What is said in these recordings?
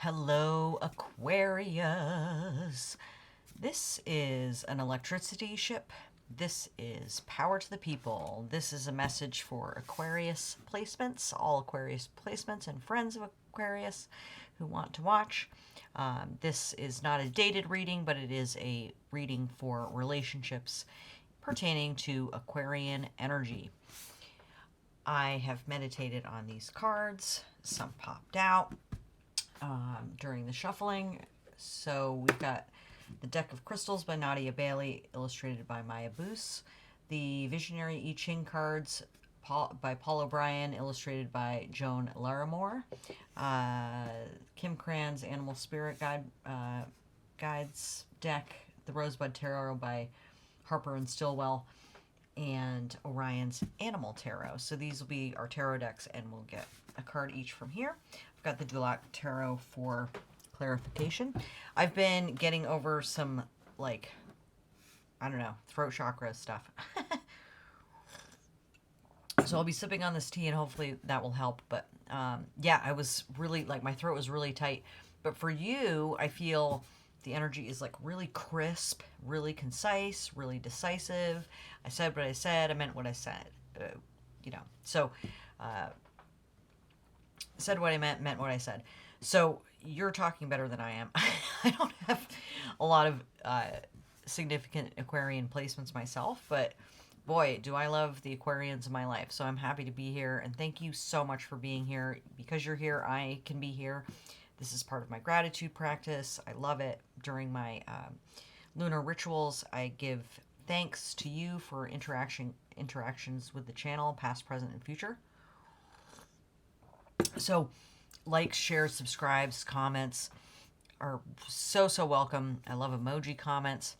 Hello, Aquarius. This is an electricity ship. This is power to the people. This is a message for Aquarius placements, all Aquarius placements and friends of Aquarius who want to watch. This is not a dated reading, but it is a reading for relationships pertaining to Aquarian energy. I have meditated on these cards. Some popped out during the shuffling. So we've got the Deck of Crystals by Nadia Bailey, illustrated by Maya Boos. The Visionary I Ching cards by Paul O'Brien, illustrated by Joan Larimore. Kim Cran's Animal Spirit Guides deck, the Rosebud Tarot by Harper and Stillwell, and Orion's Animal Tarot. So these will be our tarot decks, and we'll get a card each from here. I've got the Dulac Tarot for clarification. I've been getting over some, like, I don't know, throat chakra stuff. So I'll be sipping on this tea, and hopefully that will help. But yeah, I was really, like, my throat was really tight. But for you, I feel the energy is, like, really crisp, really concise, really decisive. I said what I said. I meant what I said. You know, so said what I meant what I said. So you're talking better than I am. I don't have a lot of significant Aquarian placements myself, but boy, do I love the Aquarians in my life. So I'm happy to be here, and thank you so much for being here. Because you're here, I can be here. This is part of my gratitude practice. I love it. During my lunar rituals, I give thanks to you for interactions with the channel, past, present, and future. So likes, shares, subscribes, comments are so welcome. I love emoji comments.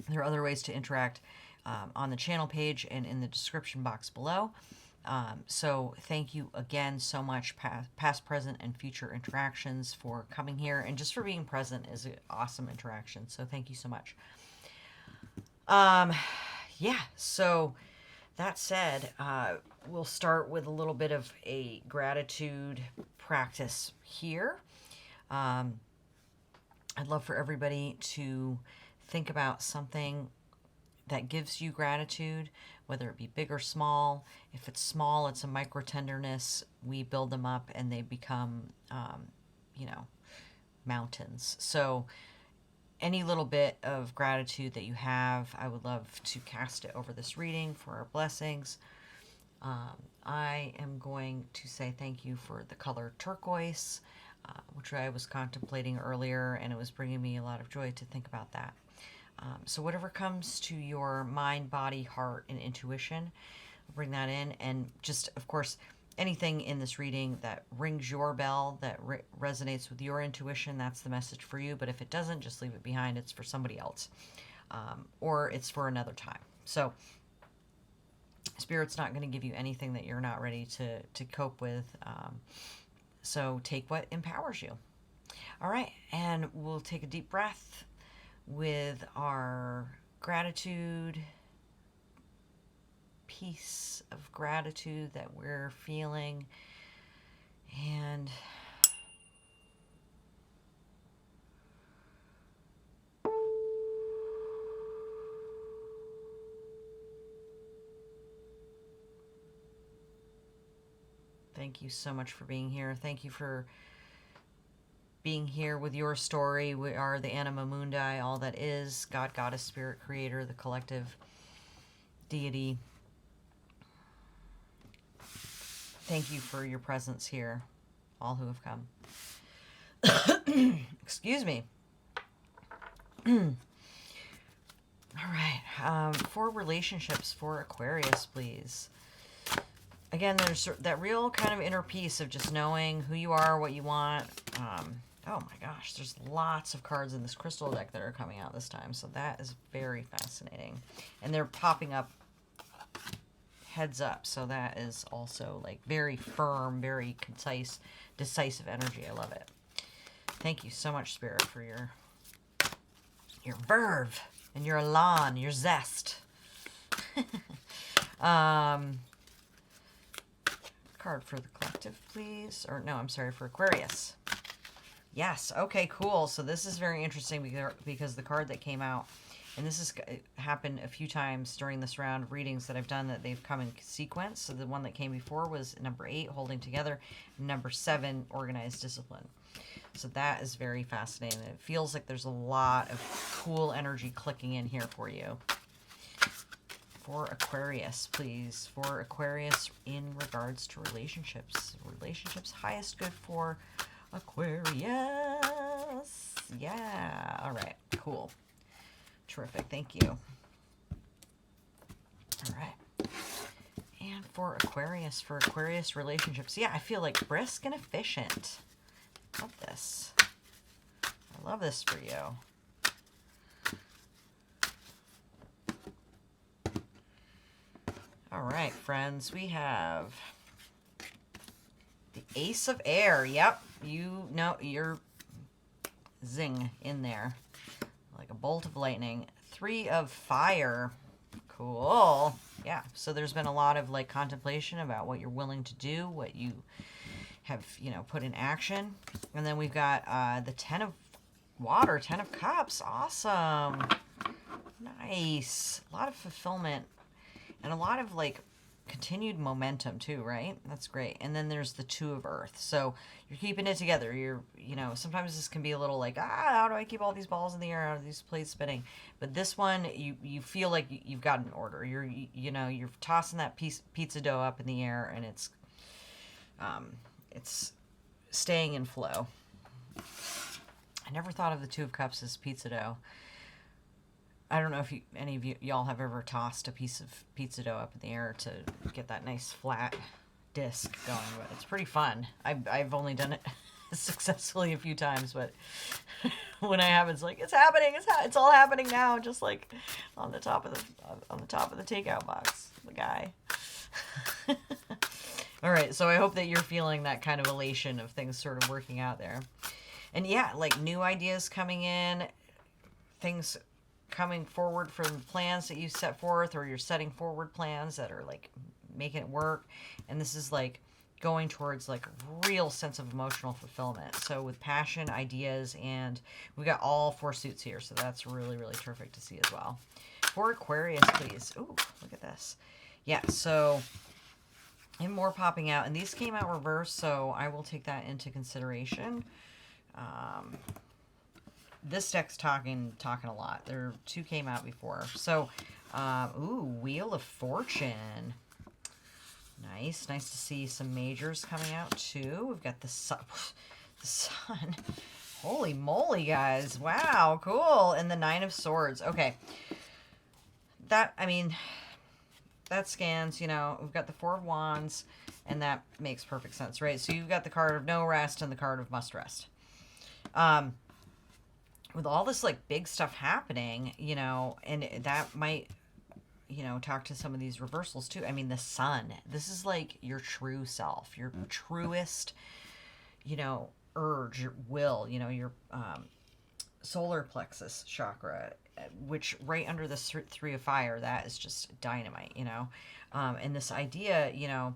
There are other ways to interact on the channel page and in the description box below. So thank you again so much, past, present, and future interactions, for coming here, and just for being present is an awesome interaction. So thank you so much. Yeah, so that said, we'll start with a little bit of a gratitude practice here. I'd love for everybody to think about something that gives you gratitude, whether it be big or small. If it's small, it's a micro tenderness. We build them up and they become, you know, mountains. So any little bit of gratitude that you have, I would love to cast it over this reading for our blessings. I am going to say thank you for the color turquoise, which I was contemplating earlier, and it was bringing me a lot of joy to think about that. So whatever comes to your mind, body, heart, and intuition, bring that in. And just, of course, anything in this reading that rings your bell, that resonates with your intuition, that's the message for you. But if it doesn't, just leave it behind. It's for somebody else. Or it's for another time. So Spirit's not going to give you anything that you're not ready to cope with. So take what empowers you. All right, and we'll take a deep breath with our gratitude, piece of gratitude that we're feeling, and thank you so much for being here. Thank you for being here with your story. We are the Anima Mundi, all that is, God, Goddess, Spirit, Creator, the collective deity. Thank you for your presence here, all who have come. Excuse me. All right. For relationships for Aquarius, please. Again, there's that real kind of inner peace of just knowing who you are, what you want. Oh my gosh, there's lots of cards in this crystal deck that are coming out this time, so that is very fascinating. And they're popping up heads up, so that is also, like, very firm, very concise, decisive energy. I love it. Thank you so much, Spirit, for your verve and your elan, your zest. Card for the collective, please. Or no, I'm sorry, for Aquarius. Yes. Okay, cool. So this is very interesting because the card that came out, and this has happened a few times during this round of readings that I've done, that they've come in sequence. So the one that came before was number 8, holding together, and number 7, organized discipline. So that is very fascinating. It feels like there's a lot of cool energy clicking in here for you. For Aquarius, please. For Aquarius in regards to relationships. Relationships, highest good for Aquarius. Yeah. All right. Cool. Terrific. Thank you. All right. And for Aquarius relationships. Yeah, I feel like brisk and efficient. Love this. I love this for you. All right, friends, we have the Ace of Air. Yep, you know, you're zing in there like a bolt of lightning. 3 of Fire. Cool. Yeah, so there's been a lot of like contemplation about what you're willing to do, what you have, you know, put in action. And then we've got the 10 of Water, 10 of Cups. Awesome. Nice. A lot of fulfillment. And a lot of, like, continued momentum, too, right? That's great. And then there's the 2 of Earth. So you're keeping it together. You're, you know, sometimes this can be a little like, how do I keep all these balls in the air, how are these plates spinning? But this one, you feel like you've got an order. You know, you're tossing that pizza dough up in the air, and it's staying in flow. I never thought of the 2 of Cups as pizza dough. I don't know if any of y'all have ever tossed a piece of pizza dough up in the air to get that nice flat disc going, but it's pretty fun. I've only done it successfully a few times, but when I have, it's like, it's happening. It's all happening now, just like on the top of the takeout box, the guy. All right, so I hope that you're feeling that kind of elation of things sort of working out there. And yeah, like new ideas coming in, things coming forward from plans that you set forth, or you're setting forward plans that are like making it work. And this is like going towards like a real sense of emotional fulfillment. So with passion, ideas, and we got all 4 suits here. So that's really, really terrific to see as well. For Aquarius, please. Ooh, look at this. Yeah, so and more popping out, and these came out reversed, so I will take that into consideration. This deck's talking a lot. There 2 came out before. So, ooh, Wheel of Fortune. Nice to see some majors coming out too. We've got the sun. The sun. Holy moly, guys! Wow, cool. And the 9 of Swords. Okay, that scans. You know, we've got the 4 of Wands, and that makes perfect sense, right? So you've got the card of no rest and the card of must rest. With all this like big stuff happening, you know, and that might, you know, talk to some of these reversals too. I mean, the Sun, this is like your true self, your truest, you know, urge, your will, you know, your solar plexus chakra, which right under this 3 of Fire, that is just dynamite, you know. And this idea, you know,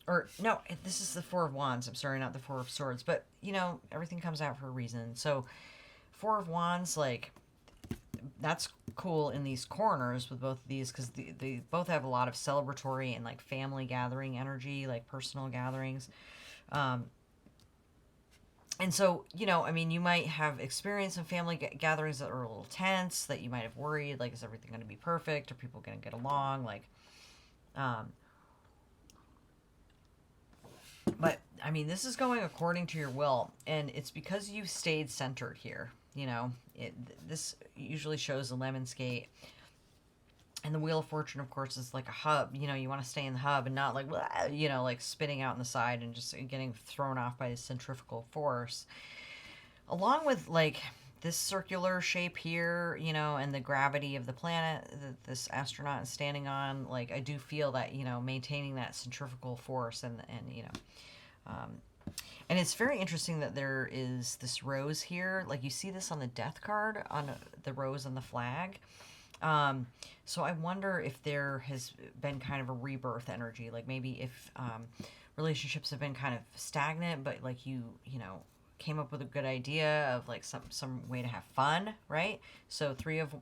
or no, this is the 4 of Wands. I'm sorry, not the 4 of Swords, but you know, everything comes out for a reason. So 4 of Wands, like, that's cool in these corners with both of these, because they both have a lot of celebratory and like family gathering energy, like personal gatherings. And so, you know, I mean, you might have experienced some family gatherings that are a little tense, that you might have worried, like, is everything going to be perfect? Are people going to get along? Like, but I mean, this is going according to your will, and it's because you stayed centered here. You know, this usually shows a lemon skate. And the Wheel of Fortune, of course, is like a hub. You know, you want to stay in the hub and not like, you know, like spinning out on the side and just getting thrown off by the centrifugal force. Along with like this circular shape here, you know, and the gravity of the planet that this astronaut is standing on, like, I do feel that, you know, maintaining that centrifugal force and you know, and it's very interesting that there is this rose here. Like, you see this on the death card, on the rose on the flag. So I wonder if there has been kind of a rebirth energy. Like, maybe if relationships have been kind of stagnant, but like you know, came up with a good idea of like some way to have fun, right? So three of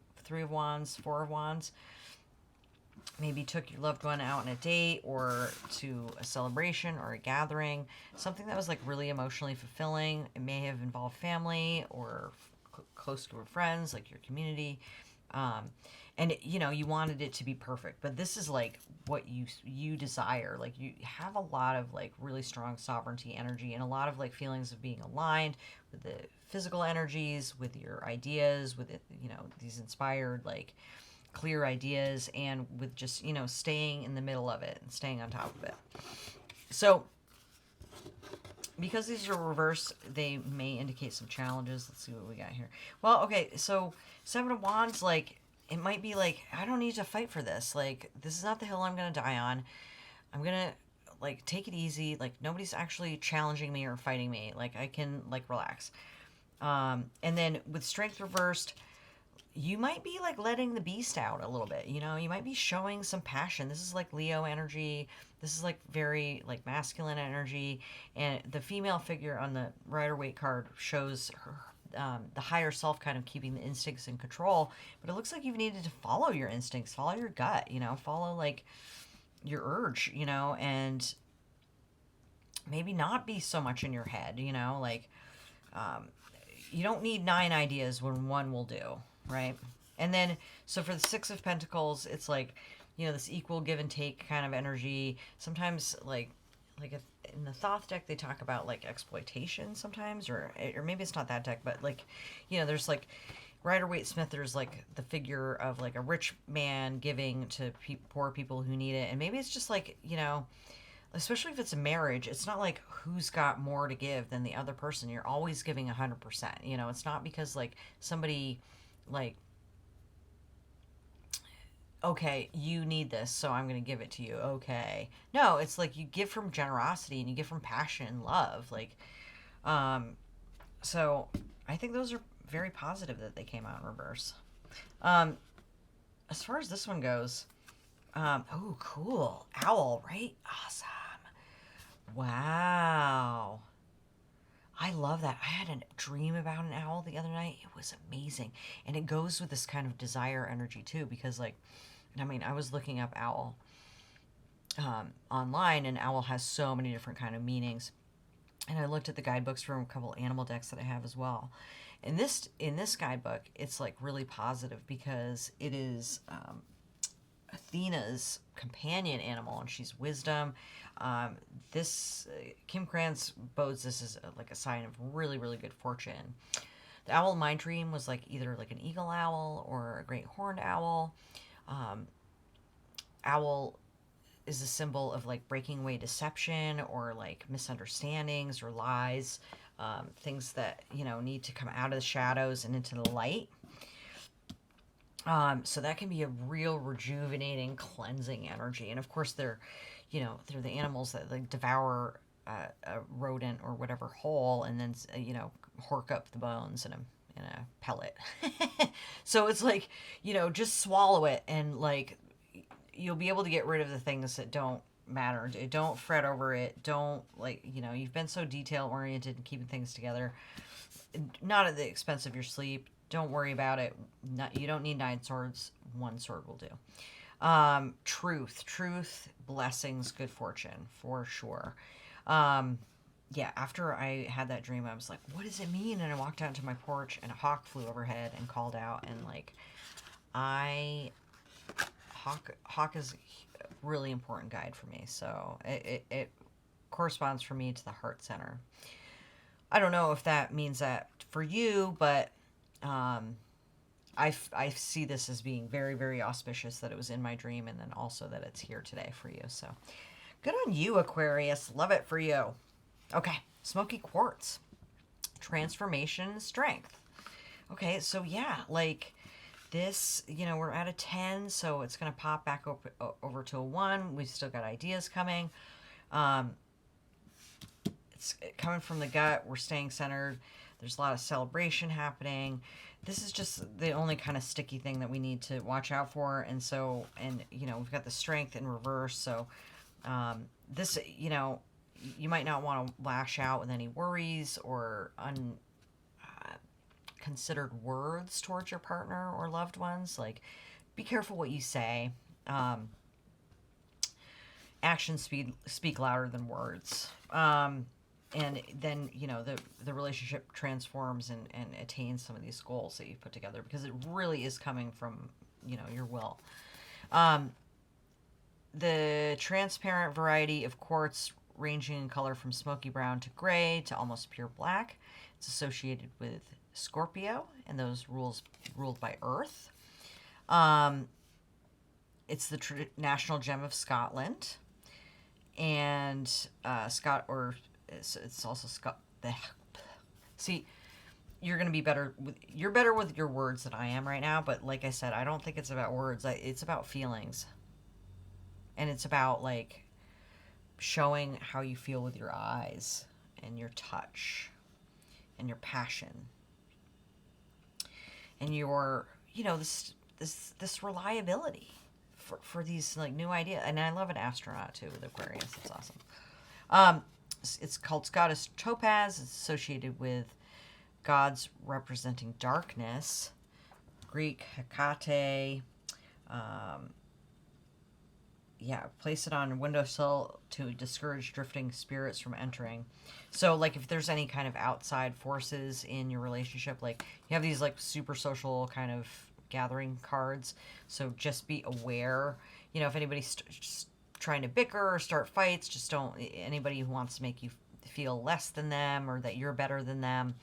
wands, four of wands. Maybe took your loved one out on a date or to a celebration or a gathering, something that was like really emotionally fulfilling. It may have involved family or close group of friends, like your community. And you know, you wanted it to be perfect, but this is like what you desire. Like you have a lot of like really strong sovereignty energy and a lot of like feelings of being aligned with the physical energies, with your ideas, with it, you know, these inspired like clear ideas, and with just, you know, staying in the middle of it and staying on top of it. So because these are reversed, they may indicate some challenges. Let's see what we got here. Well, okay, so Seven of Wands, like, it might be like, I don't need to fight for this. Like, this is not the hill I'm going to die on. I'm going to, like, take it easy. Like, nobody's actually challenging me or fighting me. Like, I can, like, relax. And then with Strength reversed, you might be like letting the beast out a little bit, you know, you might be showing some passion. This is like Leo energy. This is like very like masculine energy. And the female figure on the Rider-Waite card shows her, the higher self kind of keeping the instincts in control. But it looks like you've needed to follow your instincts, follow your gut, you know, follow like your urge, you know, and maybe not be so much in your head, you know, like you don't need 9 ideas when one will do, right? And then, so for the Six of Pentacles, it's like, you know, this equal give and take kind of energy. Sometimes, like if in the Thoth deck, they talk about like exploitation sometimes, or maybe it's not that deck, but like, you know, there's like Rider-Waite Smith. There's like the figure of like a rich man giving to poor people who need it, and maybe it's just like, you know, especially if it's a marriage, it's not like who's got more to give than the other person. You're always giving 100%. You know, it's not because like somebody like, okay, you need this, so I'm going to give it to you. Okay. No, it's like you give from generosity and you give from passion and love. Like, so I think those are very positive that they came out in reverse. As far as this one goes, oh, cool. Owl, right? Awesome. Wow. I love that. I had a dream about an owl the other night. It was amazing. And it goes with this kind of desire energy too, because like, I mean, I was looking up owl online, and owl has so many different kind of meanings. And I looked at the guidebooks from a couple animal decks that I have as well. In this guidebook, it's like really positive because it is Athena's companion animal, and she's wisdom. This Kim Krantz bodes this as like a sign of really, really good fortune. The owl in my dream was like either like an eagle owl or a great horned owl. Owl is a symbol of like breaking away deception or like misunderstandings or lies, things that, you know, need to come out of the shadows and into the light. So that can be a real rejuvenating, cleansing energy. And of course, they're the animals that like devour a rodent or whatever whole, and then you know, hork up the bones in a pellet. So it's like, you know, just swallow it, and like you'll be able to get rid of the things that don't matter. Don't fret over it. Don't, like, you know, you've been so detail oriented and keeping things together, not at the expense of your sleep. Don't worry about it. You don't need 9 swords. 1 sword will do. Truth, blessings, good fortune, for sure. Yeah, after I had that dream, I was like, what does it mean? And I walked out to my porch, and a hawk flew overhead and called out. And like, hawk is a really important guide for me. So it corresponds for me to the heart center. I don't know if that means that for you, but I see this as being very, very auspicious that it was in my dream, and then also that it's here today for you. So good on you, Aquarius. Love it for you. Okay, smoky quartz. Transformation, strength. Okay, so yeah, like this, you know, we're at a 10, so it's going to pop back over to a 1. We've still got ideas coming. It's coming from the gut. We're staying centered. There's a lot of celebration happening. This is just the only kind of sticky thing that we need to watch out for. And so, and, you know, we've got the strength in reverse. So this, you know, you might not want to lash out with any worries or considered words towards your partner or loved ones. Like, be careful what you say. Actions speak louder than words. And then, the relationship transforms and attains some of these goals that you've put together, because it really is coming from, your will. The transparent variety of quartz, ranging in color from smoky brown to gray to almost pure black. It's associated with Scorpio and those ruled by Earth. It's the national gem of Scotland, and it's also Scott. See, you're gonna be better. You're better with your words than I am right now. But like I said, I don't think it's about words. It's about feelings, and it's about like showing how you feel with your eyes and your touch and your passion and your this reliability for these like new ideas. And I love an astronaut too with Aquarius. It's awesome. It's called Scottish topaz. It's associated with gods representing darkness. Greek Hecate. Place it on a windowsill to discourage drifting spirits from entering. So, like, if there's any kind of outside forces in your relationship, like, you have these, like, super social kind of gathering cards. So just be aware. If anybody's trying to bicker or start fights, just don't. Anybody who wants to make you feel less than them or that you're better than them.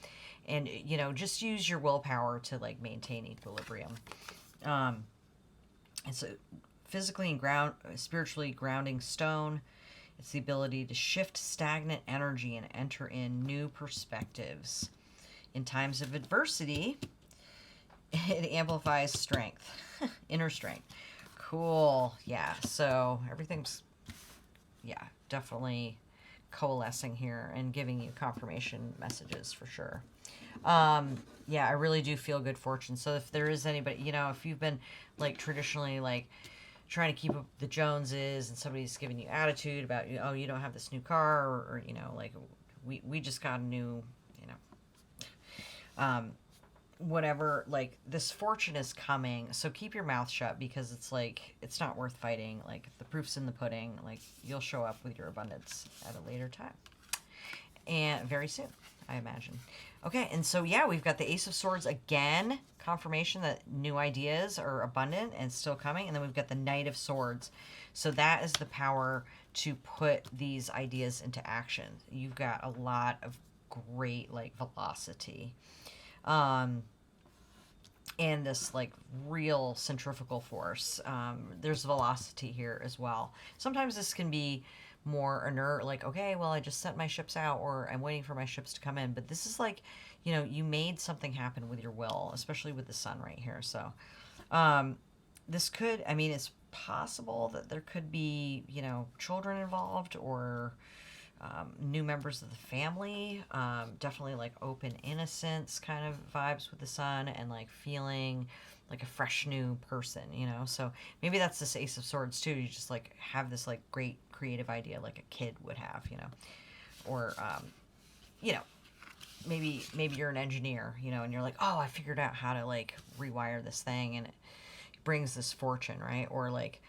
And, just use your willpower to, like, maintain equilibrium. It's a physically and spiritually grounding stone. It's the ability to shift stagnant energy and enter in new perspectives. In times of adversity, it amplifies strength, inner strength. Cool. Yeah, so everything's, definitely coalescing here and giving you confirmation messages for sure. I really do feel good fortune. So if there is anybody, if you've been like traditionally like trying to keep up with the Joneses and somebody's giving you attitude about, oh, you don't have this new car, or like we just got a new, whatever, like this fortune is coming. So keep your mouth shut, because it's like, it's not worth fighting. Like the proof's in the pudding. Like you'll show up with your abundance at a later time. And very soon, I imagine. Okay, and so we've got the Ace of Swords again, confirmation that new ideas are abundant and still coming. And then we've got the Knight of Swords. So that is the power to put these ideas into action. You've got a lot of great like velocity. And this like real centrifugal force. There's velocity here as well. Sometimes this can be more inert, like, okay, well, I just sent my ships out, or I'm waiting for my ships to come in. But this is like, you made something happen with your will, especially with the sun right here. So this could, it's possible that there could be, children involved, or new members of the family. Definitely like open innocence kind of vibes with the sun, and like feeling like a fresh new person, so maybe that's this Ace of Swords too. You just like have this like great creative idea like a kid would have, or maybe you're an engineer, and you're like, oh, I figured out how to like rewire this thing, and it brings this fortune, right? Or like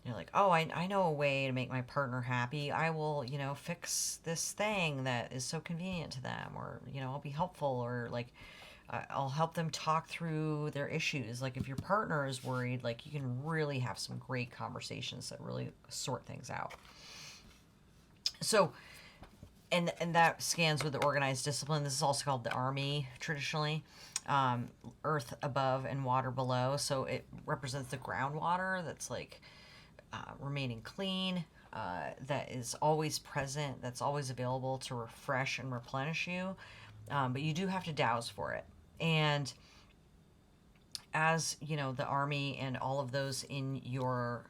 you're like, oh, I know a way to make my partner happy. I will, fix this thing that is so convenient to them, or, I'll be helpful, or like, I'll help them talk through their issues. Like if your partner is worried, like you can really have some great conversations that really sort things out. So, and that scans with the organized discipline. This is also called the army traditionally. Earth above and water below. So it represents the groundwater that's like remaining clean, that is always present, that's always available to refresh and replenish you. But you do have to douse for it. And as the army and all of those in your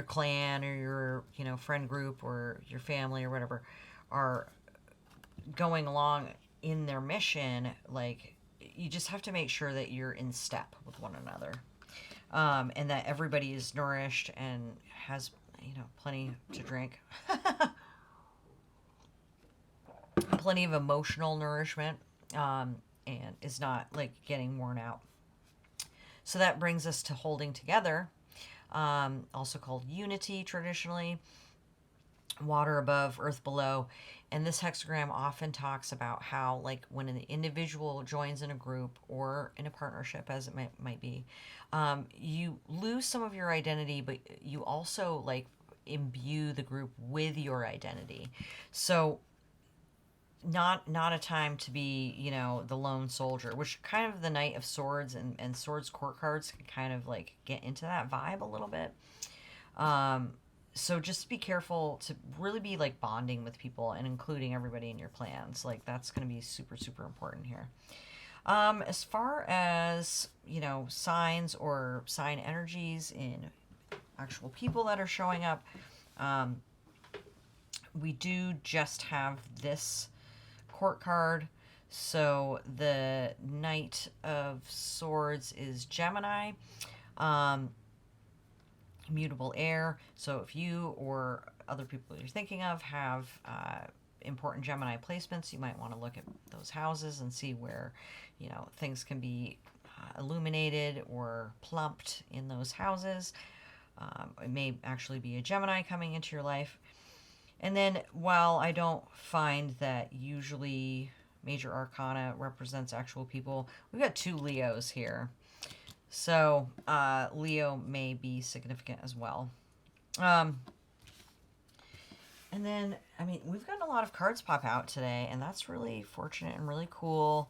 clan, or your friend group, or your family, or whatever, are going along in their mission, like you just have to make sure that you're in step with one another, and that everybody is nourished and has plenty to drink. plenty of emotional nourishment, and is not like getting worn out. So that brings us to holding together, also called unity traditionally, water above, earth below. And this hexagram often talks about how, like, when an individual joins in a group or in a partnership, as it might be, you lose some of your identity, but you also, like, imbue the group with your identity. So not a time to be, you know, the lone soldier, which kind of the Knight of Swords and Swords court cards can kind of like get into that vibe a little bit. So just be careful to really be like bonding with people and including everybody in your plans. Like that's going to be super, super important here. As far as, you know, signs or sign energies in actual people that are showing up, we do just have this court card. So the Knight of Swords is Gemini, mutable air. So if you or other people you're thinking of have important Gemini placements, you might want to look at those houses and see where, you know, things can be illuminated or plumped in those houses. It may actually be a Gemini coming into your life. And then while I don't find that usually major arcana represents actual people, we've got 2 Leos here. So Leo may be significant as well. And then, I mean, we've gotten a lot of cards pop out today, and that's really fortunate and really cool.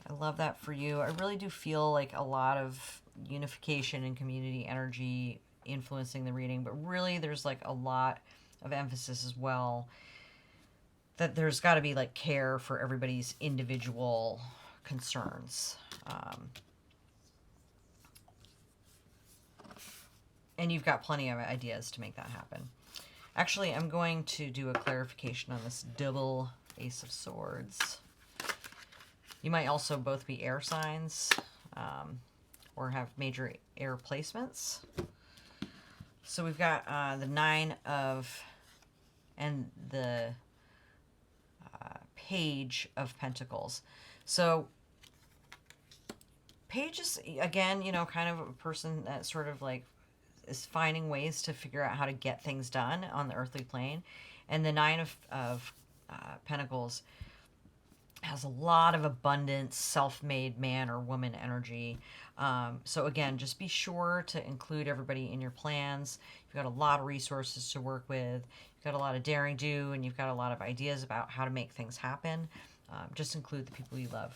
I love that for you. I really do feel like a lot of unification and community energy influencing the reading, but really there's like a lot of emphasis as well that there's got to be like care for everybody's individual concerns. And you've got plenty of ideas to make that happen. Actually, I'm going to do a clarification on this double Ace of Swords. You might also both be air signs, or have major air placements. So we've got the 9 of, and the Page of Pentacles. So Page is, again, you know, kind of a person that sort of like is finding ways to figure out how to get things done on the earthly plane. And the 9 of Pentacles has a lot of abundance, self-made man or woman energy. So again, just be sure to include everybody in your plans. You've got a lot of resources to work with. You've got a lot of daring do, and you've got a lot of ideas about how to make things happen. Just include the people you love.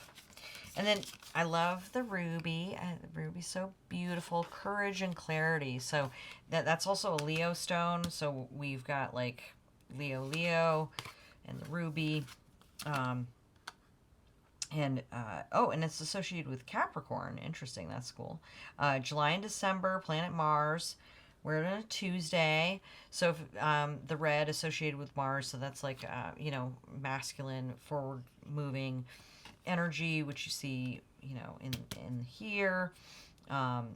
And then I love the ruby. The ruby's so beautiful. Courage and clarity. So that's also a Leo stone. So we've got like Leo, and the ruby. And it's associated with Capricorn. Interesting. That's cool. July and December, planet Mars. We're on a Tuesday. So if, the red associated with Mars. So that's like, you know, masculine, forward moving energy, which you see, you know, in here. And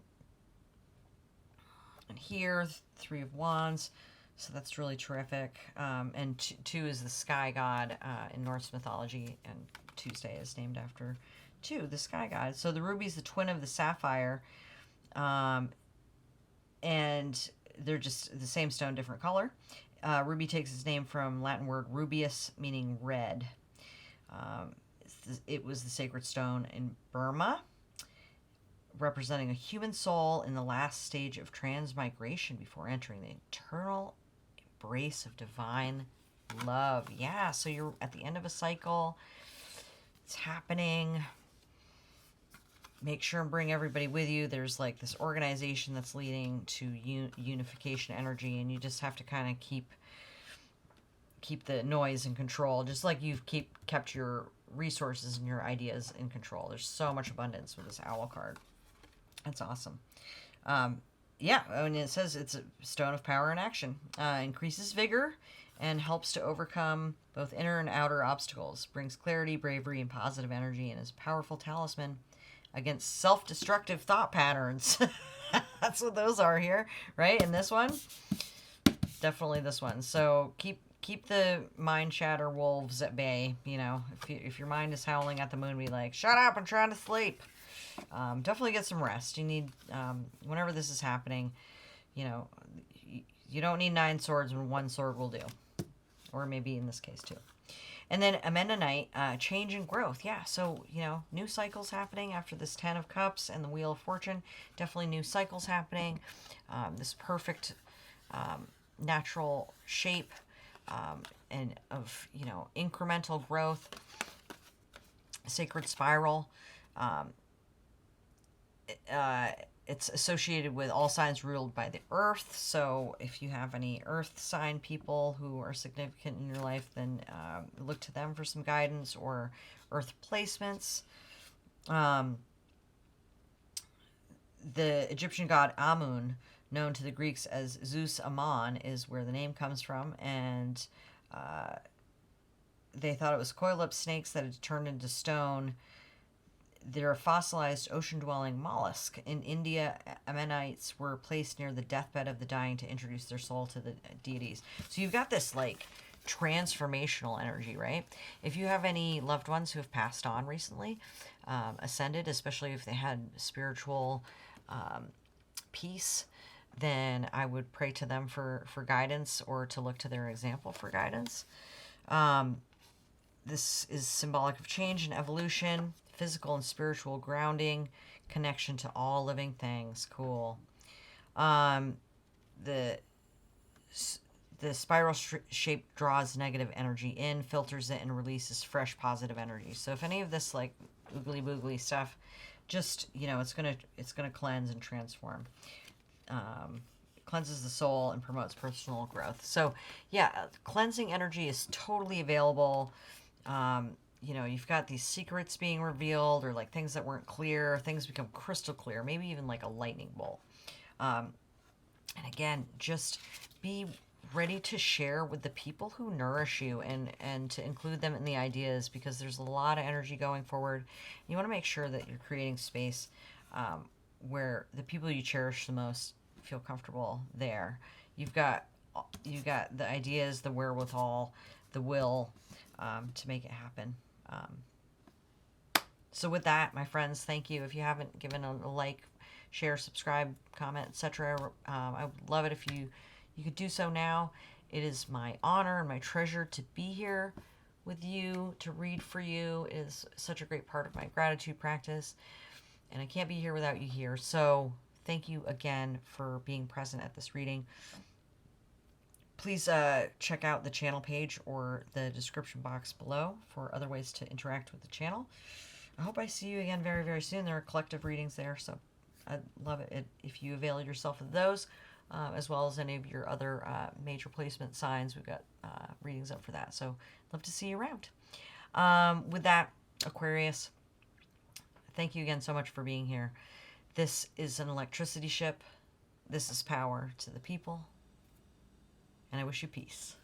here, 3 of Wands. So that's really terrific. And 2 is the sky god in Norse mythology, and Tuesday is named after 2, the sky god. So the ruby is the twin of the sapphire, and they're just the same stone, different color. Ruby takes its name from Latin word rubeus, meaning red. It was the sacred stone in Burma, representing a human soul in the last stage of transmigration before entering the eternal embrace of divine love. Yeah, so you're at the end of a cycle. It's happening. Make sure and bring everybody with you. There's like this organization that's leading to unification energy, and you just have to kind of keep the noise in control, just like you've kept your resources and your ideas in control. There's so much abundance with this owl card. That's awesome. Yeah, and it says it's a stone of power and action. Increases vigor and helps to overcome both inner and outer obstacles. Brings clarity, bravery, and positive energy, and is a powerful talisman against self-destructive thought patterns. That's what those are here, right? And this one? Definitely this one. So keep keep the mind chatter wolves at bay. You know, if your mind is howling at the moon, be like, shut up, I'm trying to sleep. Definitely get some rest. You need, whenever this is happening, you know, you don't need 9 swords when 1 sword will do. Or maybe in this case, 2. And then Amendonite, change and growth. Yeah, so, you know, new cycles happening after this 10 of Cups and the Wheel of Fortune. Definitely new cycles happening. This perfect natural shape and of, you know, incremental growth. Sacred spiral. It's associated with all signs ruled by the earth. So if you have any earth sign people who are significant in your life, then look to them for some guidance or earth placements. The Egyptian god Amun, known to the Greeks as Zeus Ammon, is where the name comes from. And they thought it was coiled-up snakes that had turned into stone. They're a fossilized ocean-dwelling mollusk. In India, ammonites were placed near the deathbed of the dying to introduce their soul to the deities. So you've got this, like, transformational energy, right? If you have any loved ones who have passed on recently, ascended, especially if they had spiritual peace, then I would pray to them for guidance or to look to their example for guidance. This is symbolic of change and evolution, physical and spiritual grounding, connection to all living things. Cool. The spiral shape draws negative energy in, filters it, and releases fresh positive energy. So if any of this like oogly boogly stuff, just, you know, it's gonna cleanse and transform. Cleanses the soul and promotes personal growth. So yeah, cleansing energy is totally available. You know, you've got these secrets being revealed, or like things that weren't clear, things become crystal clear, maybe even like a lightning bolt. And again, just be ready to share with the people who nourish you and to include them in the ideas, because there's a lot of energy going forward. You want to make sure that you're creating space where the people you cherish the most feel comfortable there. You've got the ideas, the wherewithal, the will to make it happen. So with that, my friends, thank you. If you haven't given a like, share, subscribe, comment, etc., I would love it if you could do so now. It is my honor and my treasure to be here with you, to read for you. It is such a great part of my gratitude practice, and I can't be here without you here. So thank you again for being present at this reading. Please check out the channel page or the description box below for other ways to interact with the channel. I hope I see you again very, very soon. There are collective readings there, so I'd love it if you avail yourself of those, as well as any of your other major placement signs. We've got readings up for that, so love to see you around. With that, Aquarius, thank you again so much for being here. This is an electricity ship. This is power to the people. And I wish you peace.